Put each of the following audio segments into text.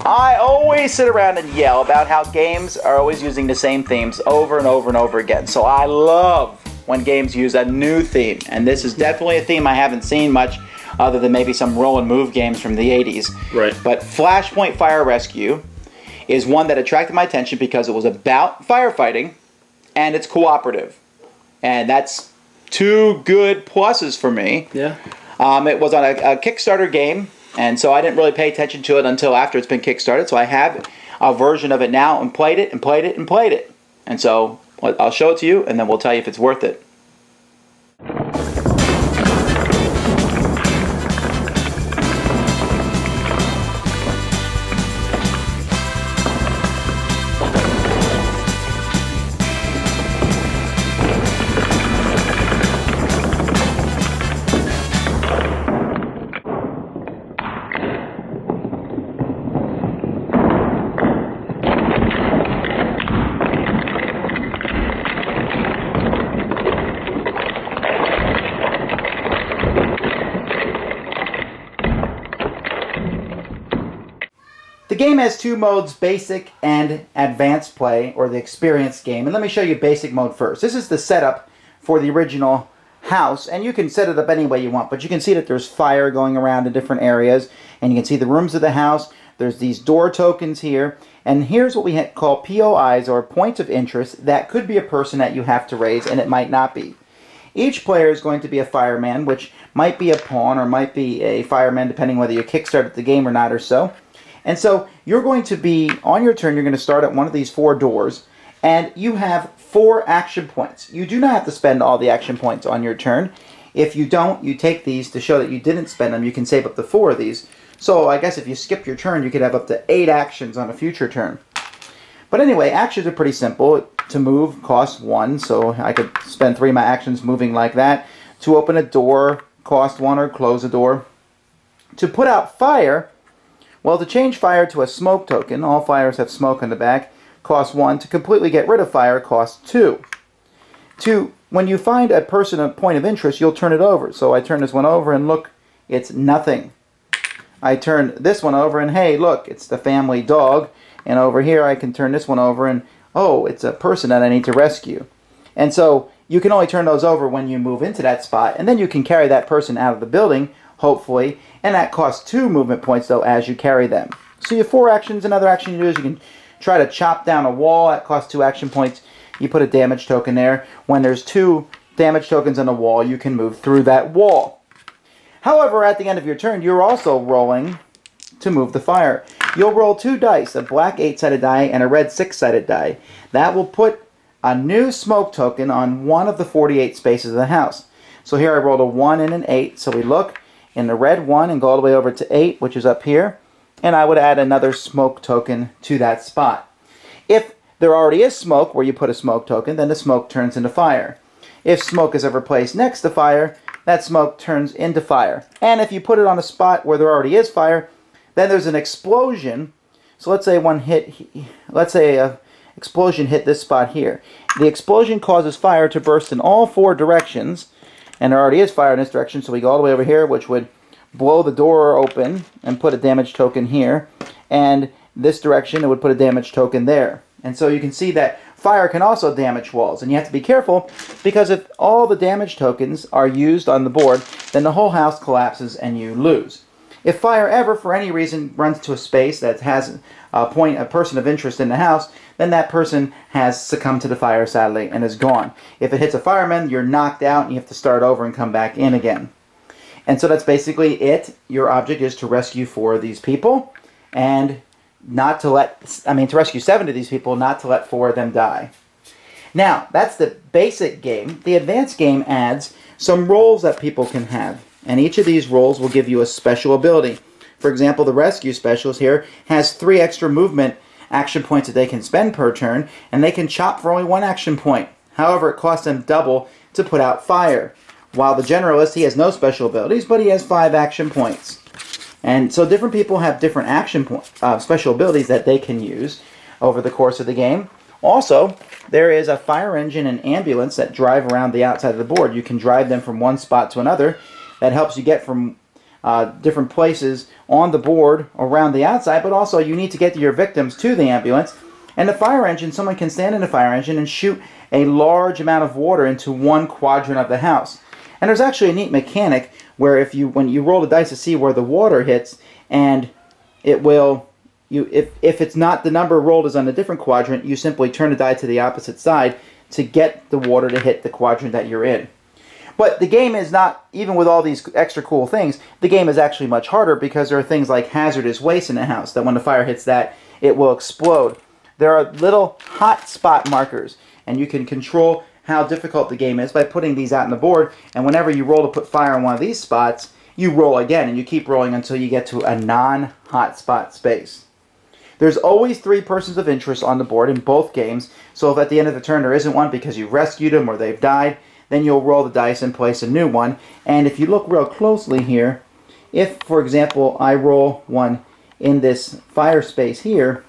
I always sit around and yell about how games are always using the same themes over and over and over again. So I love when games use a new theme. And this is definitely a theme I haven't seen much other than maybe some roll and move games from the 80s. Right. But Flashpoint Fire Rescue is one that attracted my attention because it was about firefighting and it's cooperative. And that's two good pluses for me. Yeah. It was on a Kickstarter game, and so I didn't really pay attention to it until after it's been kickstarted. So I have a version of it now and played it and played it and played it. And so I'll show it to you, and then we'll tell you if it's worth it. The game has two modes, basic and advanced play, or the experience game. And let me show you basic mode first. This is the setup for the original house, and you can set it up any way you want, but you can see that there's fire going around in different areas, and you can see the rooms of the house. There's these door tokens here, and here's what we call POIs, or points of interest. That could be a person that you have to raise, and it might not be. Each player is going to be a fireman, which might be a pawn or might be a fireman, depending whether you kickstarted the game or not or so. And so you're going to be, on your turn, you're going to start at one of these four doors, and you have 4 action points. You do not have to spend all the action points on your turn. If you don't, you take these to show that you didn't spend them. You can save up to 4 of these. So I guess if you skip your turn, you could have up to 8 actions on a future turn. But anyway, actions are pretty simple. To move costs 1, so I could spend 3 of my actions moving like that. To open a door cost 1, or close a door. To put out fire, well, to change fire to a smoke token, all fires have smoke on the back, costs 1. To completely get rid of fire costs 2. When you find a person a point of interest, you'll turn it over. So I turn this one over and look, it's nothing. I turn this one over and hey, look, it's the family dog. And over here I can turn this one over and oh, it's a person that I need to rescue. And so you can only turn those over when you move into that spot, and then you can carry that person out of the building, hopefully, and that costs 2 movement points though as you carry them. So you have 4 actions. Another action you do is you can try to chop down a wall. That costs 2 action points. You put a damage token there. When there's 2 damage tokens on the wall, you can move through that wall. However, at the end of your turn, you're also rolling to move the fire. You'll roll 2 dice, a black 8-sided die and a red 6-sided die. That will put a new smoke token on one of the 48 spaces of the house. So here I rolled a 1 and an 8. So we look in the red 1 and go all the way over to 8, which is up here. And I would add another smoke token to that spot. If there already is smoke where you put a smoke token, then the smoke turns into fire. If smoke is ever placed next to fire, that smoke turns into fire. And if you put it on a spot where there already is fire, then there's an explosion. So let's say a explosion hit this spot here. The explosion causes fire to burst in all 4 directions, and there already is fire in this direction, so we go all the way over here, which would blow the door open and put a damage token here, and this direction it would put a damage token there. And so you can see that fire can also damage walls, and you have to be careful because if all the damage tokens are used on the board, then the whole house collapses and you lose. If fire ever, for any reason, runs to a space that has a person of interest in the house, then that person has succumbed to the fire, sadly, and is gone. If it hits a fireman, you're knocked out and you have to start over and come back in again. And so that's basically it. Your object is to rescue 4 of these people, and to rescue 7 of these people, not to let 4 of them die. Now, that's the basic game. The advanced game adds some roles that people can have. And each of these roles will give you a special ability. For example, the rescue specialist here has 3 extra movement action points that they can spend per turn, and they can chop for only 1 action point. However, it costs them double to put out fire. While the generalist, he has no special abilities, but he has 5 action points. And so different people have different special abilities that they can use over the course of the game. Also, there is a fire engine and ambulance that drive around the outside of the board. You can drive them from one spot to another. That helps you get from different places on the board around the outside, but also you need to get your victims to the ambulance. And the fire engine, someone can stand in the fire engine and shoot a large amount of water into one quadrant of the house. And there's actually a neat mechanic where when you roll the dice to see where the water hits, and it will, if it's not the number rolled is on a different quadrant, you simply turn the die to the opposite side to get the water to hit the quadrant that you're in. But the game is not, even with all these extra cool things, the game is actually much harder because there are things like hazardous waste in the house that when the fire hits that, it will explode. There are little hot spot markers, and you can control how difficult the game is by putting these out on the board, and whenever you roll to put fire on one of these spots, you roll again, and you keep rolling until you get to a non-hot spot space. There's always 3 persons of interest on the board in both games, so if at the end of the turn there isn't one because you rescued them or they've died, then you'll roll the dice and place a new one. And if you look real closely here, if, for example, I roll one in this fire space here,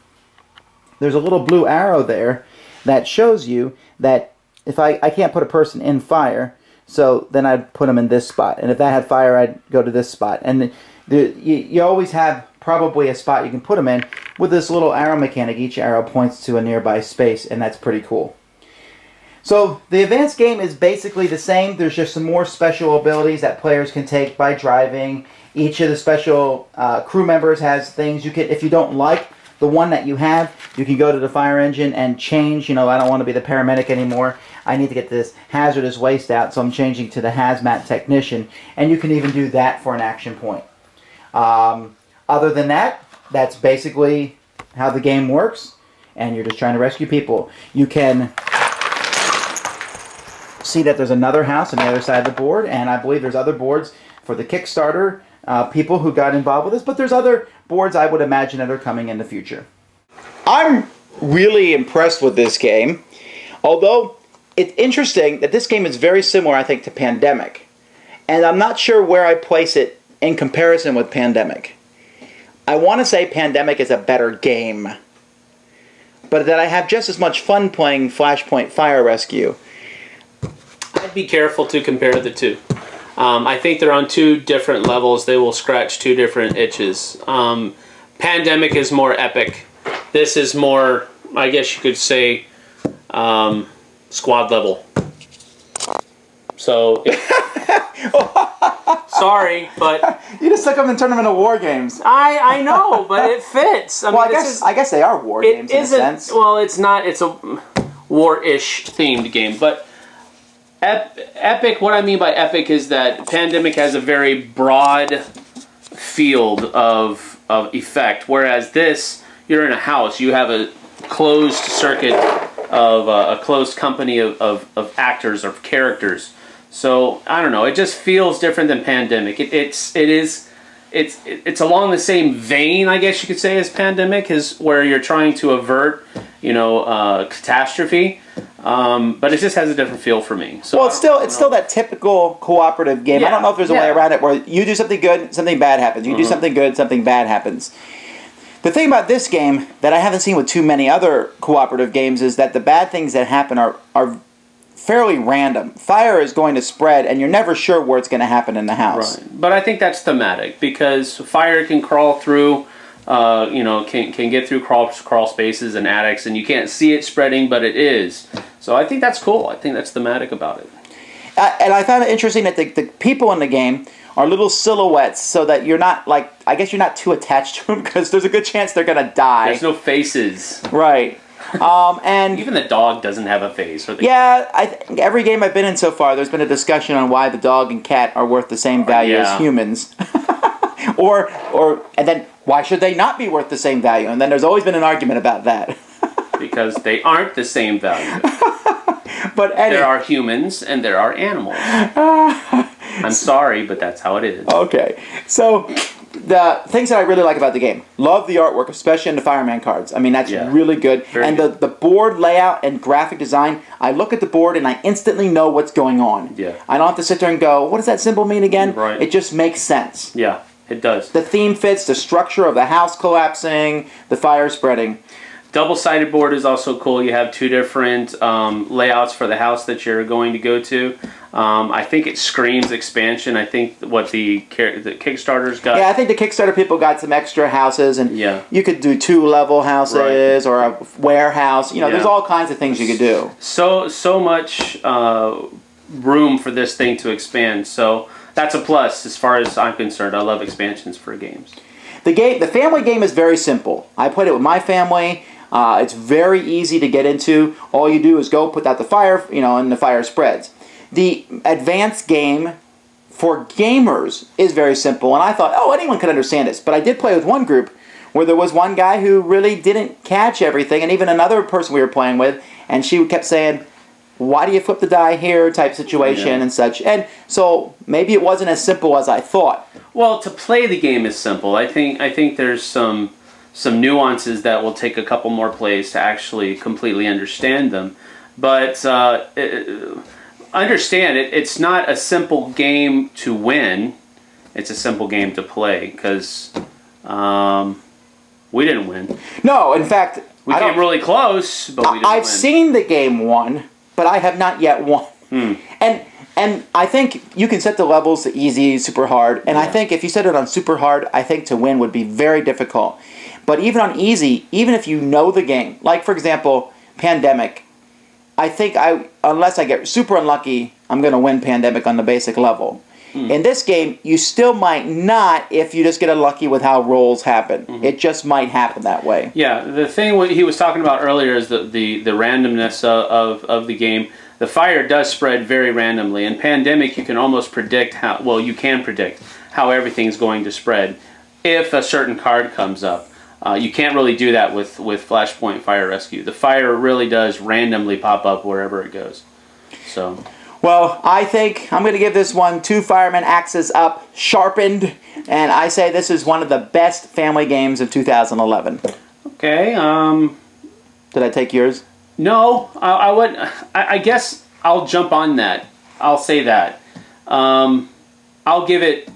there's a little blue arrow there that shows you that if I can't put a person in fire, so then I'd put them in this spot. And if that had fire, I'd go to this spot. And you always have probably a spot you can put them in with this little arrow mechanic. Each arrow points to a nearby space, and that's pretty cool. So the advanced game is basically the same. There's just some more special abilities that players can take by driving. Each of the special crew members has things you can, if you don't like the one that you have, you can go to the fire engine and change. You know, I don't want to be the paramedic anymore. I need to get this hazardous waste out, so I'm changing to the hazmat technician. And you can even do that for an action point. Other than that, that's basically how the game works. And you're just trying to rescue people. You can see that there's another house on the other side of the board, and I believe there's other boards for the Kickstarter people who got involved with this, but there's other boards I would imagine that are coming in the future. I'm really impressed with this game, although it's interesting that this game is very similar, I think, to Pandemic, and I'm not sure where I place it in comparison with Pandemic. I want to say Pandemic is a better game, but that I have just as much fun playing Flashpoint Fire Rescue. I'd be careful to compare the two. I think they're on 2 different levels. They will scratch 2 different itches. Pandemic is more epic. This is more, I guess you could say, squad level. So, sorry, but you just took them and turned them into war games. I know, but it fits. I guess they are war games in a sense. Well, it's not. It's a war-ish themed game, but. Epic, what I mean by epic is that Pandemic has a very broad field of effect, whereas this, you're in a house, you have a closed circuit of a closed company of actors or characters. So, I don't know, it just feels different than Pandemic. It's along the same vein, I guess you could say, as Pandemic, is where you're trying to avert, catastrophe. But it just has a different feel for me. So well, it's still that typical cooperative game. Yeah, I don't know if there's a way around it where you do something good, something bad happens. You do something good, something bad happens. The thing about this game that I haven't seen with too many other cooperative games is that the bad things that happen are fairly random. Fire is going to spread, and you're never sure where it's going to happen in the house. Right. But I think that's thematic because fire can crawl through. Can get through crawl spaces and attics, and you can't see it spreading, but it is. So I think that's cool. I think that's thematic about it. And I found it interesting that the people in the game are little silhouettes, so that you're not I guess you're not too attached to them because there's a good chance they're gonna die. There's no faces. Right. And even the dog doesn't have a face. Yeah, I think every game I've been in so far, there's been a discussion on why the dog and cat are worth the same value as humans. And then why should they not be worth the same value? And then there's always been an argument about that. Because they aren't the same value. But there are humans and there are animals. I'm sorry, but that's how it is. Okay. So, the things that I really like about the game. Love the artwork, especially in the Fireman cards. I mean, that's really good. And the board layout and graphic design, I look at the board and I instantly know what's going on. Yeah. I don't have to sit there and go, what does that symbol mean again? Right. It just makes sense. Yeah, it does. The theme fits, the structure of the house collapsing, the fire spreading. Double-sided board is also cool. You have 2 different layouts for the house that you're going to go to. I think it screams expansion. I think what the Kickstarter's got. Yeah, I think the Kickstarter people got some extra houses, and Yeah. you could do 2-level houses or a warehouse. You know, there's Yeah. all kinds of things you could do. So much room for this thing to expand. So that's a plus as far as I'm concerned. I love expansions for games. The family game is very simple. I played it with my family. It's very easy to get into. All you do is go put out the fire, and the fire spreads. The advanced game for gamers is very simple, and I thought, anyone could understand this. But I did play with one group where there was one guy who really didn't catch everything, and even another person we were playing with, and she kept saying, why do you flip the die here type situation and such. And so maybe it wasn't as simple as I thought. Well, to play the game is simple. I think there's some nuances that will take a couple more plays to actually completely understand them. But understand it's not a simple game to win. It's a simple game to play because we didn't win. No, in fact, we came really close, but we didn't I've win. seen the game won, but I have not yet won. And I think you can set the levels to easy, super hard, and I think if you set it on super hard, I think to win would be very difficult. But even on easy, even if you know the game, like for example, Pandemic, I think unless I get super unlucky, I'm going to win Pandemic on the basic level. In this game, you still might not if you just get unlucky with how rolls happen. It just might happen that way. Yeah, the thing he was talking about earlier is the randomness of the game. The fire does spread very randomly. In Pandemic, you can almost predict you can predict how everything's going to spread if a certain card comes up. You can't really do that with Flashpoint Fire Rescue. The fire really does randomly pop up wherever it goes. So, well, I think I'm going to give this one 2 fireman axes up, sharpened, and I say this is one of the best family games of 2011. Okay. Did I take yours? No, I would. I guess I'll jump on that. I'll say that. I'll give it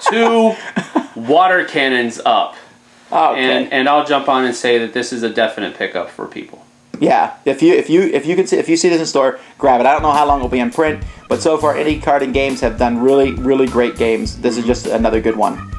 2 water cannons up. Okay. And I'll jump on and say that this is a definite pickup for people. Yeah, if you see this in store, grab it. I don't know how long it'll be in print, but so far, any card and games have done really, really great games. This is just another good one.